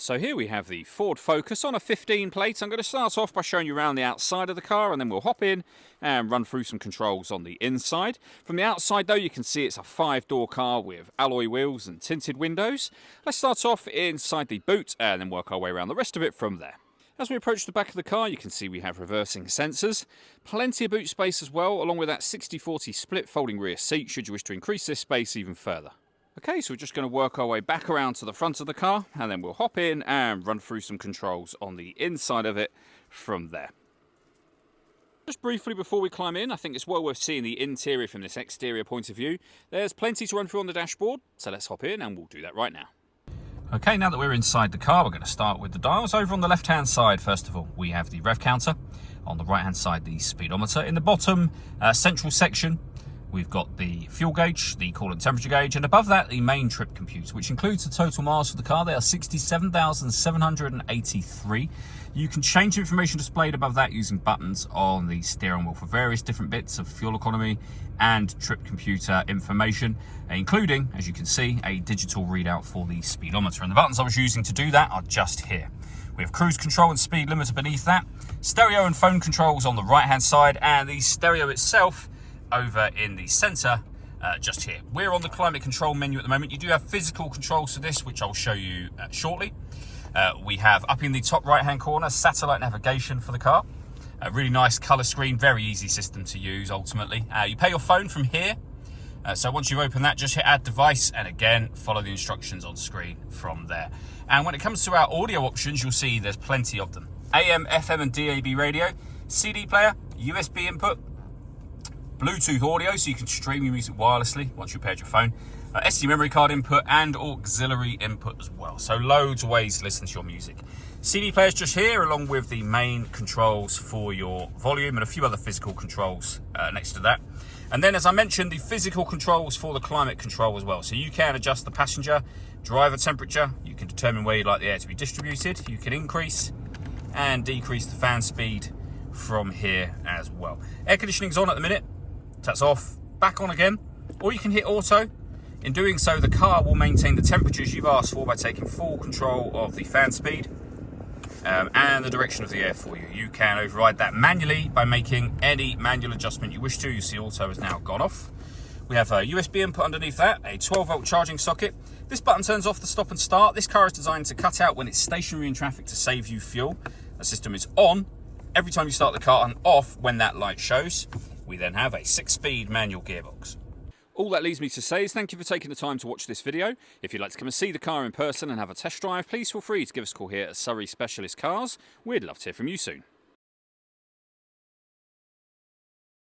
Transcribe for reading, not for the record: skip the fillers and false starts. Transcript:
So here we have the Ford Focus on a 15 plate. I'm going to start off by showing you around the outside of the car, and then we'll hop in and run through some controls on the inside. From the outside though, you can see it's a 5-door car with alloy wheels and tinted windows. Let's start off inside the boot and then work our way around the rest of it from there. As we approach the back of the car, you can see we have reversing sensors, plenty of boot space as well, along with that 60/40 split folding rear seat should you wish to increase this space even further. Okay, so we're just going to work our way back around to the front of the car, and then we'll hop in and run through some controls on the inside of it from there. Just briefly before we climb in, I think it's well worth seeing the interior from this exterior point of view. There's plenty to run through on the dashboard, so let's hop in and we'll do that right now. Okay, now that we're inside the car, we're going to start with the dials. Over on the left-hand side, first of all, we have the rev counter. On the right-hand side, the speedometer. In the bottom central section, we've got the fuel gauge, the coolant temperature gauge, and above that, the main trip computer, which includes the total miles for the car. They are 67,783. You can change the information displayed above that using buttons on the steering wheel for various different bits of fuel economy and trip computer information, including, as you can see, a digital readout for the speedometer. And the buttons I was using to do that are just here. We have cruise control and speed limiter beneath that, stereo and phone controls on the right-hand side, and the stereo itself over in the center just here. We're on the climate control menu at the moment. You do have physical controls for this, which I'll show you shortly. We have up in the top right hand corner satellite navigation for the car. A really nice color screen, very easy system to use ultimately. You pay your phone from here, so once you've opened that, just hit add device, and again follow the instructions on screen from there. And when it comes to our audio options, you'll see there's plenty of them. AM, FM and DAB radio, CD player, USB input, Bluetooth audio, so you can stream your music wirelessly once you've paired your phone, SD memory card input and auxiliary input as well. So loads of ways to listen to your music. CD player's just here, along with the main controls for your volume and a few other physical controls next to that. And then, as I mentioned, the physical controls for the climate control as well. So you can adjust the passenger, driver temperature, you can determine where you'd like the air to be distributed, you can increase and decrease the fan speed from here as well. Air conditioning's on at the minute. That's off, back on again, or you can hit auto. In doing so, the car will maintain the temperatures you've asked for by taking full control of the fan speed and the direction of the air for you. You can override that manually by making any manual adjustment you wish to. You see auto has now gone off. We have a USB input underneath that, a 12-volt charging socket. This button turns off the stop and start. This car is designed to cut out when it's stationary in traffic to save you fuel. The system is on every time you start the car and off when that light shows. We then have a 6-speed manual gearbox. All that leaves me to say is thank you for taking the time to watch this video. If you'd like to come and see the car in person and have a test drive, please feel free to give us a call here at Surrey Specialist Cars. We'd love to hear from you soon.